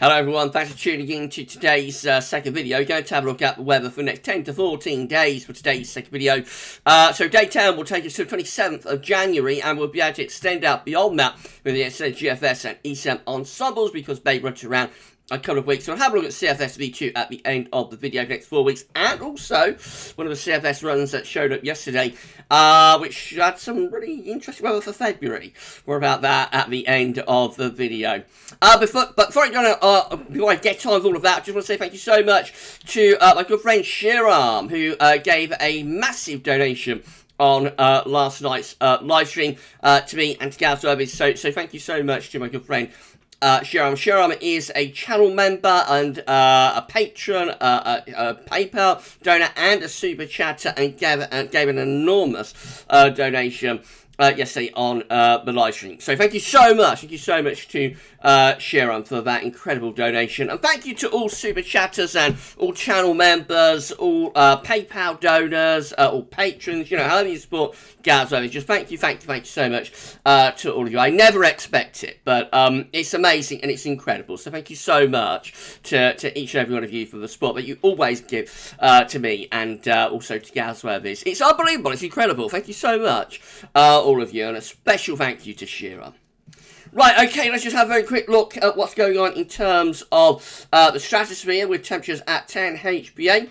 Hello everyone, thanks for tuning in to today's second video. We're going to have a look at the weather for the next 10 to 14 days for today's second video. So day 10 will take us to the 27th of January, and we'll be able to extend out beyond that with the extended GFS and ECM ensembles because they run to around a couple of weeks. So we'll have a look at CFS V2 at the end of the video for the next 4 weeks, and also one of the CFS runs that showed up yesterday, which had some really interesting weather for February. More about that at the end of the video. Before I get on with all of that, I just want to say thank you so much to my good friend Shiram, who gave a massive donation on last night's live stream to me and to GavsWeatherVids. So thank you so much to my good friend Shiram. Shiram is a channel member and a patron, a PayPal donor and a super chatter, and gave an enormous donation yesterday on the live stream. So thank you so much to Shiram for that incredible donation, and thank you to all super chatters and all channel members, all PayPal donors, all patrons, you know, however you support GavsWeatherVids. Just thank you so much to all of you. I never expect it, but it's amazing and it's incredible. So thank you so much to each and every one of you for the support that you always give to me and also to GavsWeatherVids. It's unbelievable, it's incredible. Thank you so much, all of you, and a special thank you to Shira. Right, okay, let's just have a very quick look at what's going on in terms of the stratosphere with temperatures at 10 HPA.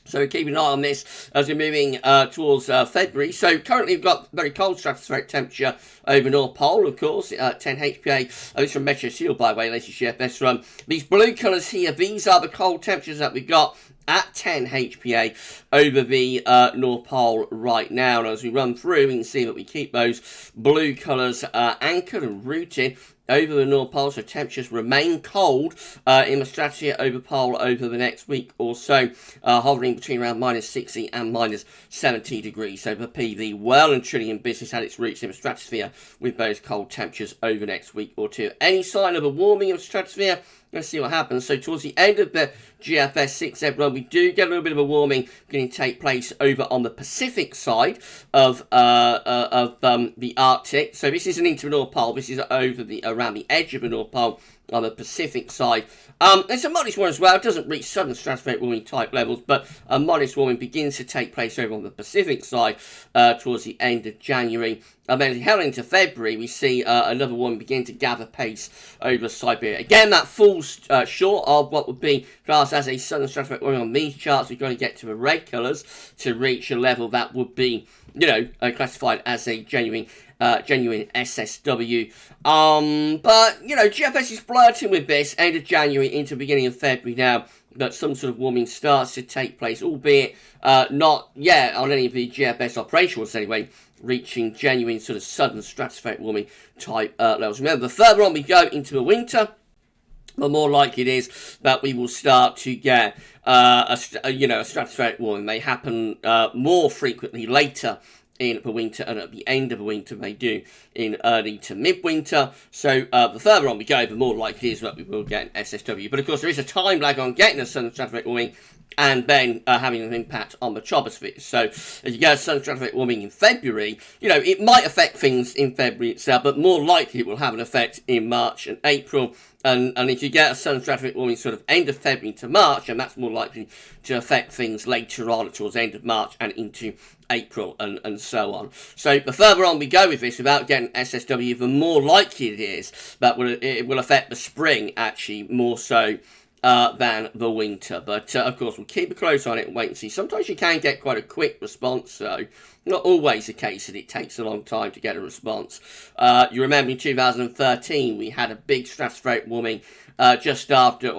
So keep an eye on this as we're moving towards February. So currently we've got very cold stratospheric temperature over North Pole, of course, at 10 HPA. This is from Meteo Seal, by the way, latest GFS run. These blue colours here, these are the cold temperatures that we've got at 10 HPA over the North Pole right now. And as we run through, we can see that we keep those blue colours anchored and rooted over the North Pole, so temperatures remain cold in the stratosphere over pole over the next week or so, hovering between around minus 60 and minus 70 degrees. So the PV well and truly in business had its roots in the stratosphere with those cold temperatures over the next week or two. Any sign of a warming of the stratosphere? Let's see what happens. So towards the end of the GFS 6 run, we do get a little bit of a warming going to take place over on the Pacific side of the Arctic. So this isn't into the North Pole. This is over around the edge of the North Pole on the Pacific side. There's a modest one as well. It doesn't reach southern stratospheric warming type levels, but a modest warming begins to take place over on the Pacific side towards the end of January. And then heading into February, we see another warming begin to gather pace over Siberia. Again, that falls short of what would be classed as a southern stratospheric warming on these charts. We're going to get to the red colours to reach a level that would be, you know, classified as a genuine SSW. But, you know, GFS is flirting with this end of January into the beginning of February now, that some sort of warming starts to take place, albeit not yet on any of the GFS operationals anyway, reaching genuine sort of southern stratospheric warming type levels. Remember, the further on we go into the winter, the more likely it is that we will start to get a stratospheric warming. May happen more frequently later in the winter, and at the end of the winter they do in early to midwinter. So the further on we go, the more likely it is that we will get an SSW. But of course there is a time lag on getting a southern stratospheric warming and then having an impact on the troposphere. So if you get a southern stratospheric warming in February, you know, it might affect things in February itself, but more likely it will have an effect in March and April. And if you get a southern stratospheric warming sort of end of February to March, and that's more likely to affect things later on towards the end of March and into April and so on. So the further on we go with this without getting SSW, the more likely it is that it will affect the spring actually more so than the winter. But of course we'll keep a close on it and wait and see. Sometimes you can get quite a quick response, so not always the case that it takes a long time to get a response. You remember in 2013 we had a big stratospheric warming just after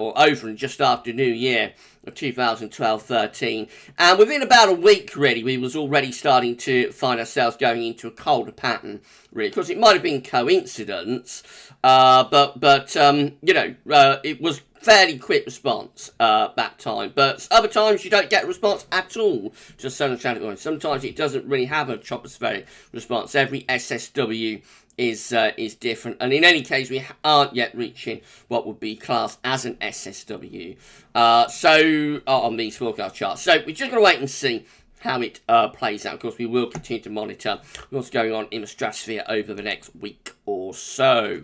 New Year of 2012-13, and within about a week really we was already starting to find ourselves going into a colder pattern really. Of course it might have been coincidence, but you know, it was fairly quick response that time, but other times you don't get a response at all to southern stratospheric warming. Sometimes it doesn't really have a tropospheric response. Every SSW is different, and in any case we aren't yet reaching what would be classed as an SSW on these forecast charts. So we're just going to wait and see how it plays out. Of course we will continue to monitor what's going on in the stratosphere over the next week or so.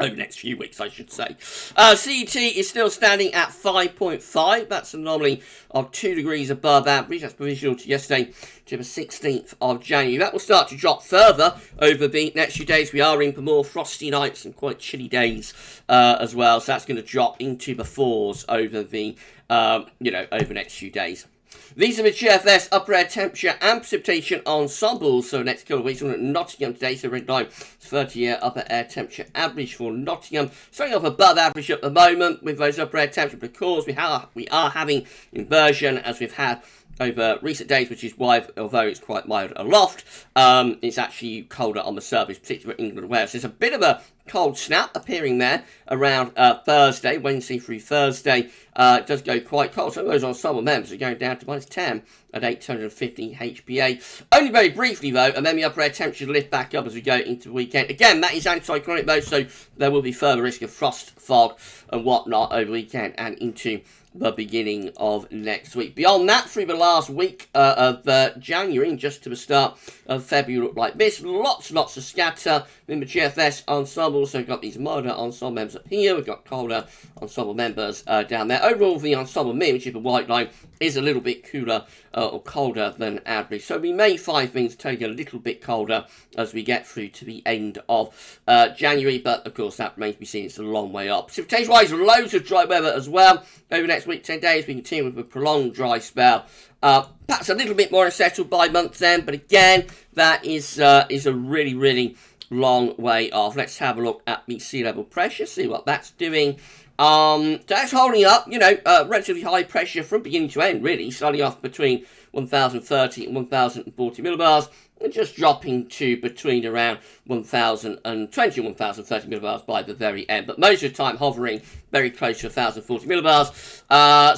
over the next few weeks, I should say. CET is still standing at 5.5. That's an anomaly of 2 degrees above average. That's provisional to yesterday, to the 16th of January. That will start to drop further over the next few days. We are in for more frosty nights and quite chilly days as well. So that's going to drop into the 4s over the, over the next few days. These are the GFS upper air temperature and precipitation ensembles. So next couple of weeks, we're looking at Nottingham today. So red line, 30-year upper air temperature average for Nottingham. Starting off above average at the moment with those upper air temperatures, because we are having inversion as we've had over recent days, which is why, although it's quite mild aloft, it's actually colder on the surface, particularly in England and Wales. There's a bit of a cold snap appearing there around Thursday, Wednesday through Thursday. It does go quite cold. Some of those ensemble members are going down to -10 at 850 HPA. Only very briefly, though, and then the upper air temperatures lift back up as we go into the weekend. Again, that is anticyclonic, though, so there will be further risk of frost, fog, and whatnot over the weekend and into the beginning of next week. Beyond that, through the last week of January and just to the start of February, look like this. Lots of scatter in the GFS ensemble. So we've got these milder ensemble members up here. We've got colder ensemble members down there. Overall, the ensemble mean, which is the white line, is a little bit cooler or colder than average. So we may find things take a little bit colder as we get through to the end of January. But, of course, that remains to be seen. It's a long way up. Precipitation-wise, loads of dry weather as well. Over the next week, 10 days, we continue with a prolonged dry spell. Perhaps a little bit more unsettled by month's end. But, again, that is a really, really long way off. Let's have a look at the sea level pressure, see what that's doing. So that's holding up, relatively high pressure from beginning to end, really, starting off between 1,030 and 1,040 millibars, and just dropping to between around 1,020 and 1,030 millibars by the very end. But most of the time hovering very close to 1,040 millibars,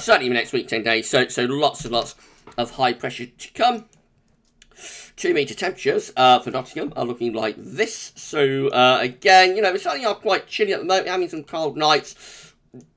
certainly in the next week, 10 days. So lots and lots of high pressure to come. 2 metre temperatures for Nottingham are looking like this. So, again, we're starting off quite chilly at the moment, having some cold nights.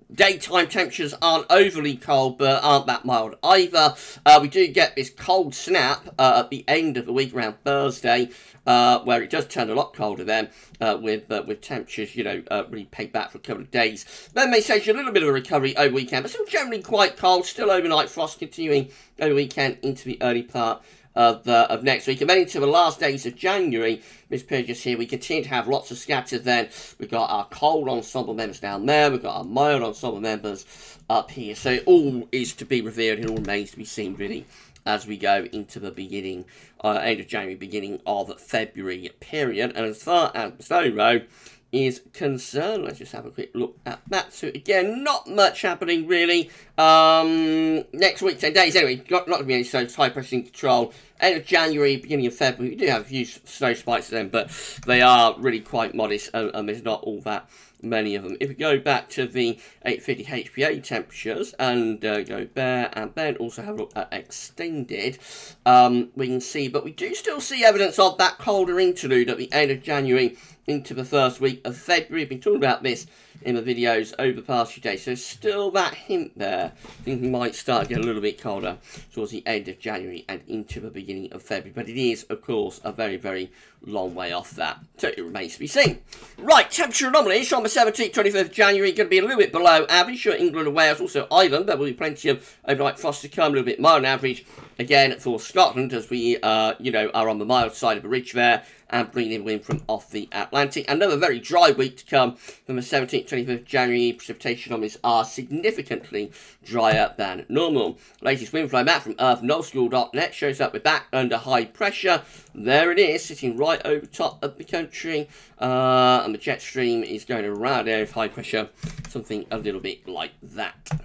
Daytime temperatures aren't overly cold, but aren't that mild either. We do get this cold snap at the end of the week around Thursday, where it does turn a lot colder then, with temperatures, really pegged back for a couple of days. Then may say a little bit of a recovery over weekend, but still generally quite cold. Still overnight frost continuing over weekend into the early part of next week. And then into the last days of January, this period just here, we continue to have lots of scatter then. We've got our cold ensemble members down there. We've got our mild ensemble members up here. So it all is to be revealed. It all remains to be seen, really, as we go into the beginning, end of January, beginning of February period. And as far as the snow row is concerned, let's just have a quick look at that. So again, not much happening really. Next week, 10 days anyway, not going to be any snow, high pressure in control. End of January, beginning of February, we do have a few snow spikes then, but they are really quite modest, and there's not all that many of them. If we go back to the 850 HPA temperatures and go there and then also have a look at extended, we can see, but we do still see evidence of that colder interlude at the end of January into the first week of February. We've been talking about this in the videos over the past few days, so still that hint there. I think we might start to get a little bit colder towards the end of January and into the beginning of February, but it is, of course, a very, very long way off that, so it remains to be seen. Right, temperature anomalies on the 17th, 25th of January, going to be a little bit below average for England and Wales, also Ireland. There will be plenty of overnight frost to come, a little bit mild on average, again, for Scotland, as we, are on the mild side of the ridge there, and bringing in wind from off the Atlantic. Another very dry week to come from the 17th, 25th of January. Precipitation anomalies are significantly drier than normal. Latest wind flow map from earth.nullschool.net shows that we're back under high pressure. There it is, sitting right over top of the country. And the jet stream is going around area of high pressure, something a little bit like that.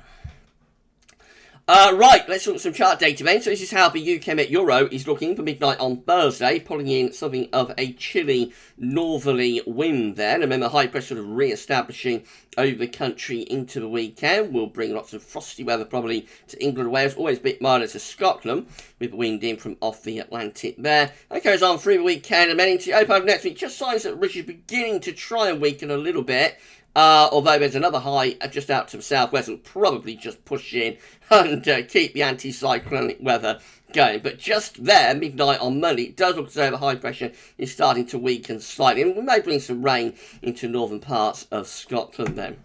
Right, let's look at some chart data then. So this is how the UK Met Euro is looking for midnight on Thursday, pulling in something of a chilly northerly wind then, and then the high pressure sort of re-establishing over the country into the weekend. Will bring lots of frosty weather probably to England and Wales, always a bit milder to Scotland, with wind in from off the Atlantic there. That goes on through the weekend, and then into open next week, just signs that the ridge is beginning to try and weaken a little bit. although there's another high just out to the southwest will probably just push in and keep the anticyclonic weather going. But just there, midnight on Monday, it does look as though the high pressure is starting to weaken slightly, and we may bring some rain into northern parts of Scotland then.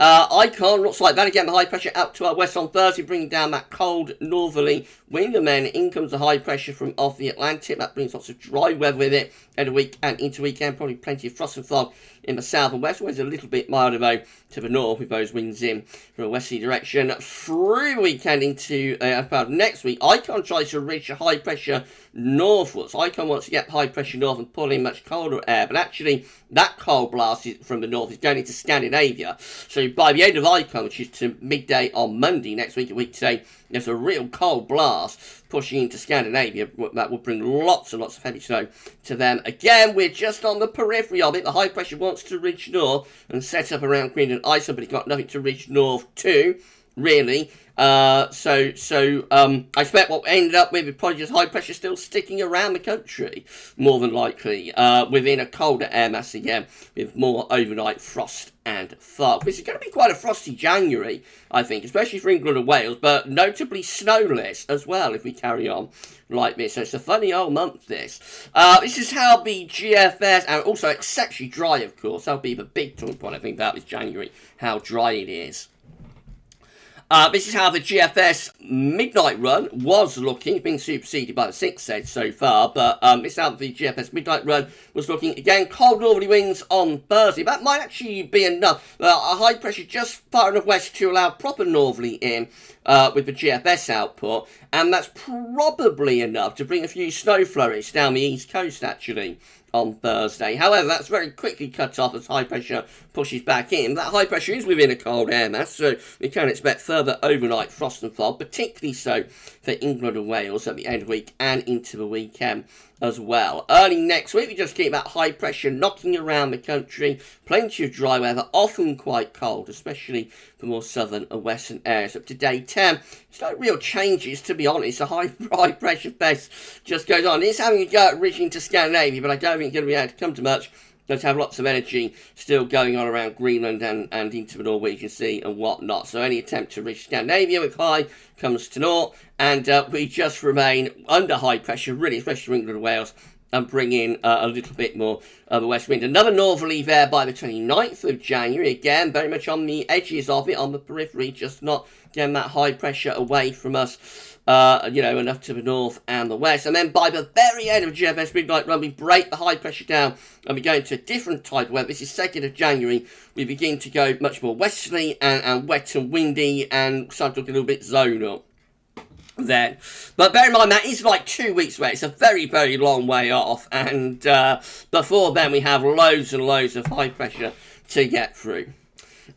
Icon looks like that again, the high pressure out to our west on Thursday, bringing down that cold northerly wind, and then in comes the high pressure from off the Atlantic. That brings lots of dry weather with it end of week and into weekend, probably plenty of frost and fog in the south and west, whereas a little bit milder though to the north with those winds in from a westerly direction. Through the weekend into about next week, Icon tries to reach a high pressure northwards. Icon wants to get high pressure north and pull in much colder air, but actually that cold blast from the north is going into Scandinavia. So by the end of Icon, which is to midday on Monday next week, a week today, there's a real cold blast pushing into Scandinavia that will bring lots and lots of heavy snow to them. Again, we're just on the periphery of it. The high pressure wants to reach north and set up around Greenland, Iceland, but it's got nothing to reach north to, really. I expect what we ended up with probably just high pressure still sticking around the country, more than likely, within a colder air mass again, with more overnight frost and fog. This is going to be quite a frosty January, I think, especially for England and Wales, but notably snowless as well if we carry on like this. So it's a funny old month, this. This is how the GFS, and also exceptionally dry, of course, that'll be the big talking point, I think, about this January, how dry it is. This is how the GFS midnight run was looking. It's been superseded by the 6th set so far, but this is how the GFS midnight run was looking. Again, cold northerly winds on Thursday. That might actually be enough. A high pressure just far enough west to allow proper northerly in with the GFS output, and that's probably enough to bring a few snow flurries down the east coast, actually, on Thursday. However, that's very quickly cut off as high pressure pushes back in. That high pressure is within a cold air mass, so we can expect further overnight frost and fog, particularly so for England and Wales at the end of the week and into the weekend as well. Early next week, we just keep that high pressure knocking around the country. Plenty of dry weather, often quite cold, especially for more southern and western areas. Up to day 10, there's no real changes, to be honest. The high pressure best just goes on. It's having a go at reaching to Scandinavia, but I don't think it's going to be able to come to much. Going to have lots of energy still going on around Greenland and into the Norwegian Sea and whatnot. So any attempt to reach Scandinavia with high comes to naught, and we just remain under high pressure, really, especially for England and Wales, and bring in a little bit more of the west wind. Another northerly there by the 29th of January, again, very much on the edges of it, on the periphery, just not getting that high pressure away from us. Enough to the north and the west. And then by the very end of GFS midnight run, we break the high pressure down and we go into a different type of weather. This is 2nd of January. We begin to go much more westerly and wet and windy and start to look a little bit zonal then. But bear in mind, that is like 2 weeks away. It's a very, very long way off. And before then, we have loads and loads of high pressure to get through.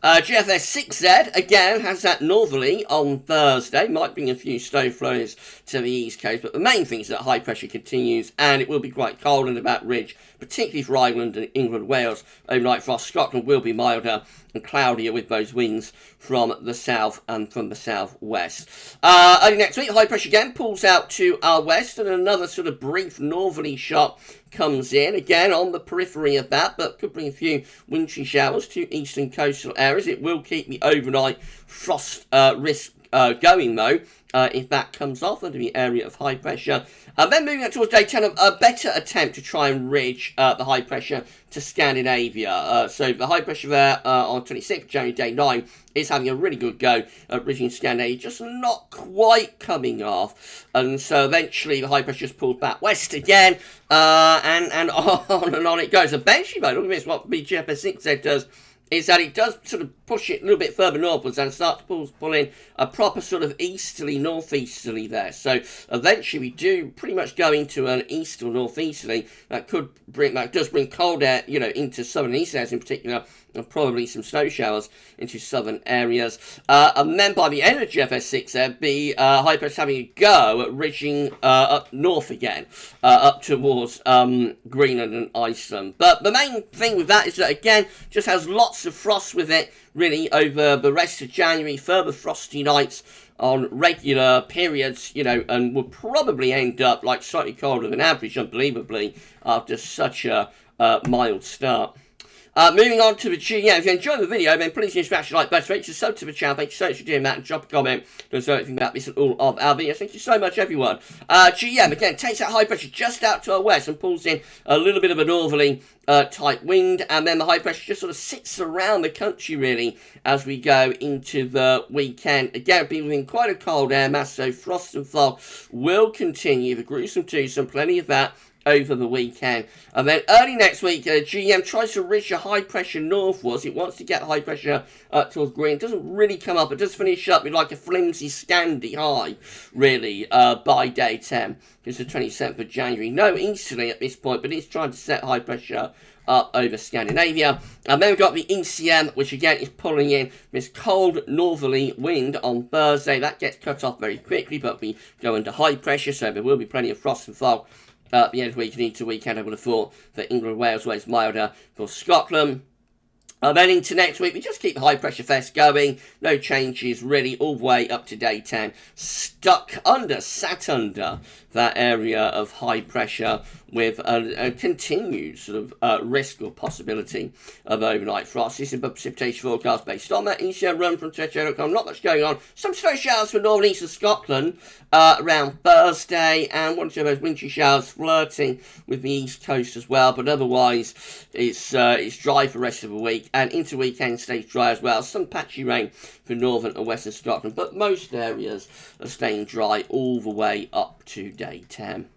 GFS 6Z, again, has that northerly on Thursday. Might bring a few snow flurries to the east coast, but the main thing is that high pressure continues, and it will be quite cold on that ridge, particularly for Ireland and England, Wales. Overnight frost, Scotland will be milder and cloudier with those winds from the south and from the southwest. Early next week, high pressure again pulls out to our west, and another sort of brief northerly shot comes in, again on the periphery of that, but could bring a few wintry showers to eastern coastal areas. It will keep the overnight frost risk going, though, if that comes off under the area of high pressure. Then moving up towards day 10, a better attempt to try and ridge the high pressure to Scandinavia. So the high pressure there on 26th of January, day 9, is having a really good go at ridging Scandinavia, just not quite coming off. And so eventually the high pressure just pulls back west again, and on it goes. Eventually, though, look at this, what the GFS 6Z does is that it does sort of push it a little bit further northwards and starts to pull in a proper sort of easterly, northeasterly there. So eventually we do pretty much go into an east or northeasterly that does bring cold air, into southern and east areas in particular, and probably some snow showers into southern areas. And then by the end of GFS 6 there, the high pressure having a go at ridging up north again, up towards Greenland and Iceland. But the main thing with that is that, again, just has lots of frost with it, really, over the rest of January, further frosty nights on regular periods, and will probably end up like slightly colder than average, unbelievably, after such a mild start. Moving on to the GM. If you enjoyed the video, then please smash the like button. Make sure to sub to the channel. Thank you so much for doing that. And drop a comment. Don't know anything about this at all of our videos. Thank you so much, everyone. GM, again, takes that high pressure just out to our west and pulls in a little bit of a northerly type wind. And then the high pressure just sort of sits around the country, really, as we go into the weekend. Again, being within quite a cold air mass, so frost and fog will continue. The gruesome twosome, plenty of that over the weekend. And then early next week, GM tries to reach a high pressure northwards. It wants to get high pressure towards green. It doesn't really come up. It does finish up with like a flimsy Scandi high, really, by day 10. It's the 27th of January. No easterly at this point, but it's trying to set high pressure up over Scandinavia. And then we've got the ECM, which again is pulling in this cold northerly wind on Thursday. That gets cut off very quickly, but we go into high pressure, so there will be plenty of frost and fog at the end of the week and into the weekend. I would have thought that England, Wales, Wales milder for Scotland. Then into next week, we just keep the high pressure fest going. No changes really, all the way up to day 10. Sat under that area of high pressure with a continued sort of risk or possibility of overnight frost. This is a precipitation forecast based on that ECM run from Trecho.com. Not much going on. Some snow showers for northern eastern Scotland around Thursday, and one or two of those wintry showers flirting with the east coast as well. But otherwise, it's dry for the rest of the week, and into weekend stays dry as well. Some patchy rain for northern and western Scotland, but most areas are staying dry all the way up to day 10.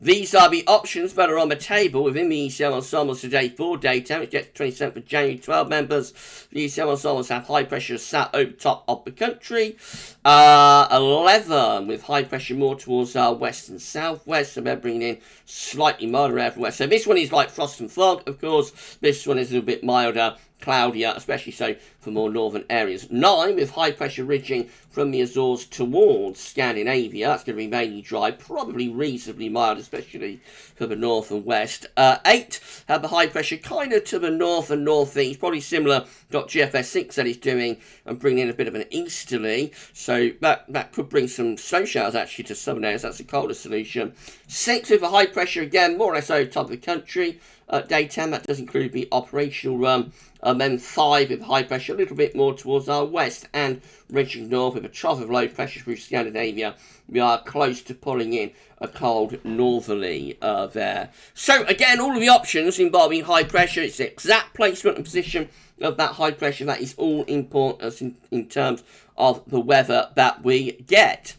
These are the options that are on the table within the ECM ensembles today for day 10, which gets 27th of January. 12 members. The ECM ensembles have high pressure sat over top of the country. 11 with high pressure more towards our west and southwest, so they're bringing in slightly milder air from west. So this one is like frost and fog, of course. This one is a little bit milder, cloudier, especially so for more northern areas. 9 with high pressure ridging from the Azores towards Scandinavia. That's going to be mainly dry, probably reasonably mild, especially for the north and west. 8 have the high pressure kind of to the north and northeast, probably similar to what GFS 6 that is doing, and bringing in a bit of an easterly. So that could bring some snow showers actually to southern areas. That's a colder solution. 6 with a high pressure again, more or less over top of the country. Day 10, that does include the operational run. And then 5 with high pressure, a little bit more towards our west and reaching north with a trough of low pressure through Scandinavia. We are close to pulling in a cold northerly there. So again, all of the options involving high pressure, it's the exact placement and position of that high pressure that is all important in terms of the weather that we get.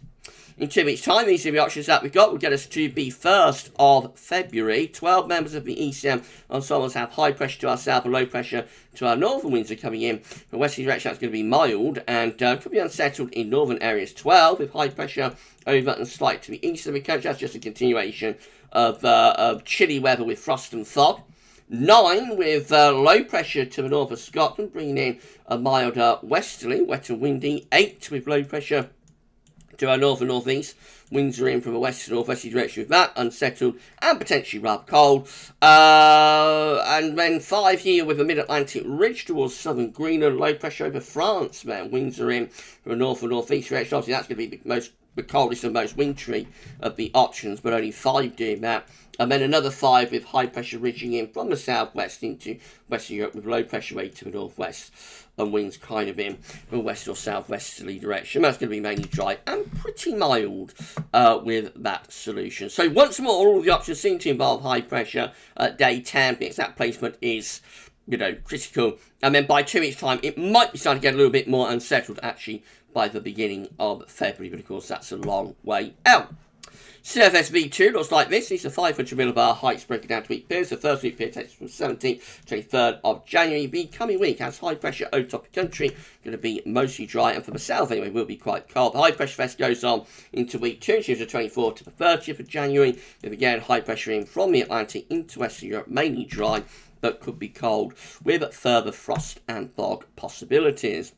In 2 weeks' time, these are the options that we've got. Will get us to the 1st of February. 12 members of the ECM ensembles have high pressure to our south and low pressure to our northern winds are coming in. The westerly direction, that's going to be mild and could be unsettled in northern areas. 12 with high pressure over and slight to the east of the country. That's just a continuation of chilly weather with frost and fog. 9 with low pressure to the north of Scotland, bringing in a milder westerly, wet and windy. 8 with low pressure to our north and northeast. Winds are in from a west to northwesterly direction with that, unsettled and potentially rather cold. And then 5 here with a mid-Atlantic ridge towards southern Greenland, low pressure over France. Man, winds are in from a north and northeast direction. Obviously, that's going to be the coldest and most wintry of the options, but only 5 doing that. And then another 5 with high pressure ridging in from the southwest into Western Europe with low pressure way to the northwest, and winds kind of in from a west or southwesterly direction. That's going to be mainly dry and pretty mild with that solution. So once more, all of the options seem to involve high pressure. Day 10, the exact placement is, critical. And then by 2 weeks' time, it might be starting to get a little bit more unsettled, actually, by the beginning of February. But of course, that's a long way out. CFS V2 looks like this. These are 500 millibar heights broken down to week periods. The first week period takes from 17th to 23rd of January. The coming week has high pressure over top of the country. Going to be mostly dry, and for the south anyway, will be quite cold. The high pressure fest goes on into week 2, which is the 24th to the 30th of January. With again high pressure in from the Atlantic into Western Europe, mainly dry, but could be cold with further frost and fog possibilities.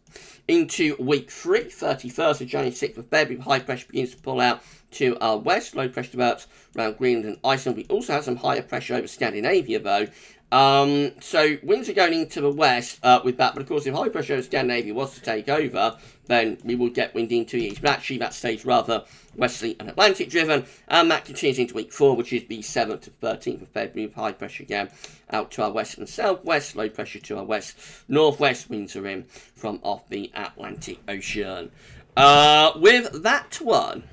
Into week 3, 31st of January, 6th of February, high pressure begins to pull out to our west. Low pressure develops around Greenland and Iceland. We also have some higher pressure over Scandinavia, though, So winds are going into the west with that, but of course if high pressure over Scandinavia was to take over, then we would get wind into the east. But actually that stays rather westerly and Atlantic driven, and that continues into week 4, which is the 7th to 13th of February, with high pressure again out to our west and southwest, low pressure to our west northwest. Winds are in from off the Atlantic Ocean. With that one,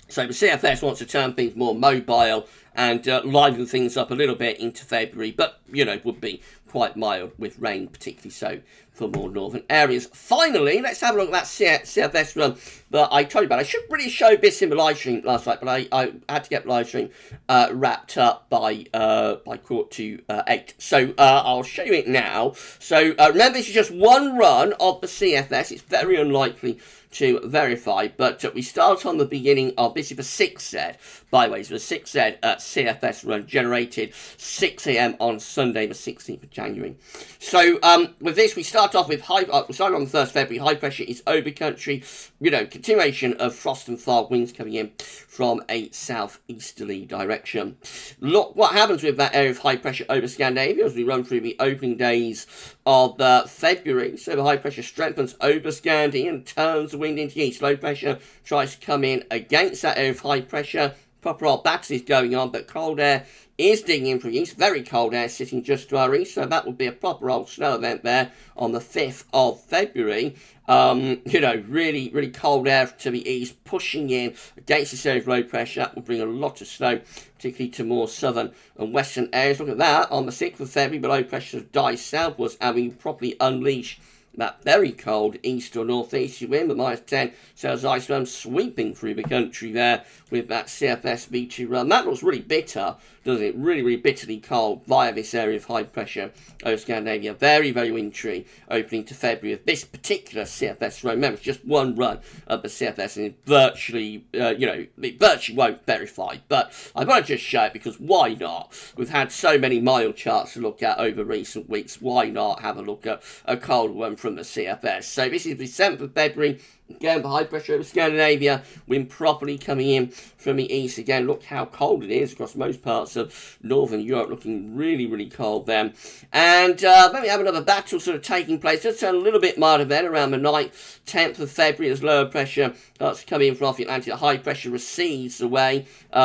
so the CFS wants to turn things more mobile and liven things up a little bit into February, but, you know, would be quite mild with rain, particularly so for more northern areas. Finally, let's have a look at that CFS run that I told you about. I should really show this in the live stream last night, but I had to get the live stream wrapped up by 7:45. So I'll show you it now. So remember, this is just one run of the CFS. It's very unlikely to verify, but we start on the beginning of, this is the 6Z, by the way, so the 6Z CFS run generated 6 a.m. on Sunday the 16th of January. So with this, we start off with we start on the 1st February, high pressure is over country, you know, continuation of frost and fog, winds coming in from a southeasterly direction. Look what happens with that area of high pressure over Scandinavia as we run through the opening days of February. So the high pressure strengthens over Scandinavia and turns the wind into east. Low pressure tries to come in against that area of high pressure. Proper old battle is going on, but cold air is digging in from the east. Very cold air sitting just to our east, so that would be a proper old snow event there on the 5th of February. You know, really, really cold air to the east, pushing in against this area of low pressure. That will bring a lot of snow, particularly to more southern and western areas. Look at that, on the 6th of February, the low pressure dies southwards, and we properly unleash that very cold east or northeast wind, the -10 Celsius ice run sweeping through the country there with that CFS V2 run. That looks really bitter, doesn't it? Really, really bitterly cold via this area of high pressure over Scandinavia. Very, very wintry opening to February of this particular CFS run. Remember, it's just one run of the CFS, and it virtually, it virtually won't verify. But I want to just show it because why not? We've had so many mild charts to look at over recent weeks. Why not have a look at a cold one from the CFS? So this is the 7th of February. Again, the high pressure over Scandinavia, wind properly coming in from the east. Again, look how cold it is across most parts of northern Europe, looking really, really cold then. And then we have another battle sort of taking place. Just turn a little bit milder then around the 9th, 10th of February as lower pressure starts to come in from off the Atlantic. The high pressure recedes away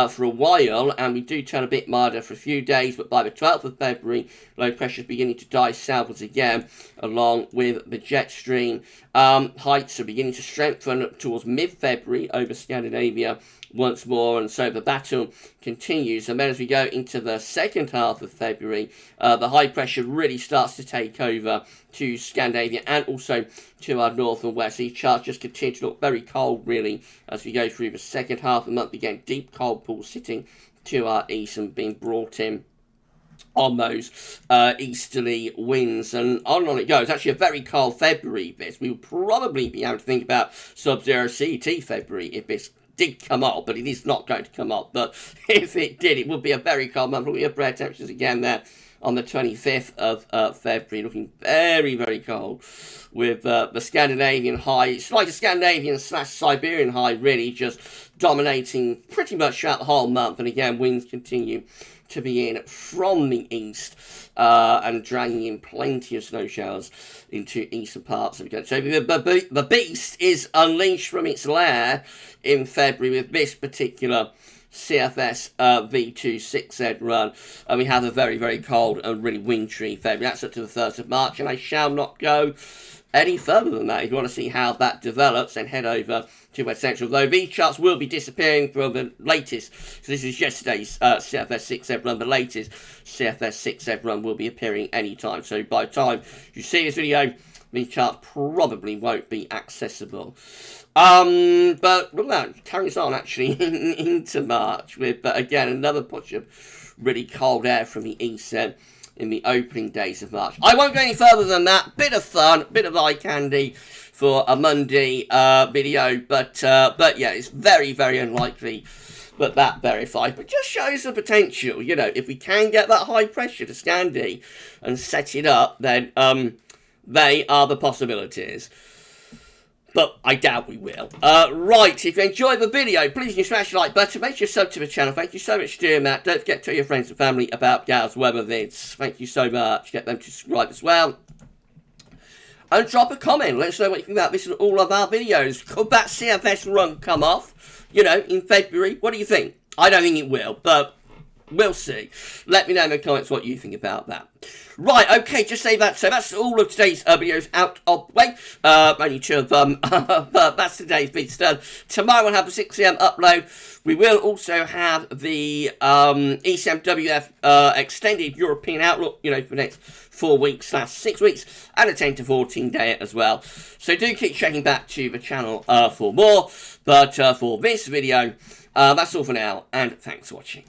for a while, and we do turn a bit milder for a few days, but by the 12th of February, low pressure is beginning to die southwards again, along with the jet stream. Heights are beginning to strengthen towards mid-February over Scandinavia once more, and so the battle continues. And then as we go into the second half of February, the high pressure really starts to take over to Scandinavia and also to our north and west. These charts just continue to look very cold, really, as we go through the second half of the month. Again, deep cold pools sitting to our east and being brought in on those easterly winds, and on it goes. Actually a very cold February this. We will probably be able to think about sub-zero CET February if this did come up, but it is not going to come up. But if it did, it would be a very cold month. We have air temperatures again there on the 25th of February, looking very, very cold, with the Scandinavian high. It's like a Scandinavian / Siberian high, really, just dominating pretty much throughout the whole month. And again, winds continue to be in from the east and dragging in plenty of snow showers into eastern parts of the country. So the beast is unleashed from its lair in February with this particular CFS V2 6Z run, and we have a very, very cold and really wintry February. That's up to the 1st of March, and I shall not go any further than that. If you want to see how that develops, then head over to West Central. Though these charts will be disappearing from the latest. So this is yesterday's CFS 6Z run. The latest CFS 6Z run will be appearing anytime. So by the time you see this video, these charts probably won't be accessible. But look at that, carries on actually into March with, again, another push of really cold air from the east then in the opening days of March. I won't go any further than that. Bit of fun, bit of eye candy for a Monday video, but yeah, it's very, very unlikely that verifies, but just shows the potential. You know, if we can get that high pressure to Scandi and set it up, then they are the possibilities. but I doubt we will. Right, if you enjoyed the video, please smash the like button, make sure you sub to the channel. Thank you so much for doing that. Don't forget to tell your friends and family about GavsWeatherVids. Thank you so much. Get them to subscribe as well. And drop a comment. Let us know what you think about this and all of our videos. Could that CFS run come off, you know, in February? What do you think? I don't think it will, but we'll see. Let me know in the comments what you think about that. Right, okay, just say that. So that's all of today's videos out of the way. Only two of them, but that's today's vids done. Tomorrow we'll have the 6 AM upload. We will also have the ECM WF extended European outlook, you know, for the next 4 weeks / 6 weeks, and a 10 to 14 day as well. So do keep checking back to the channel for more. But for this video, that's all for now, and thanks for watching.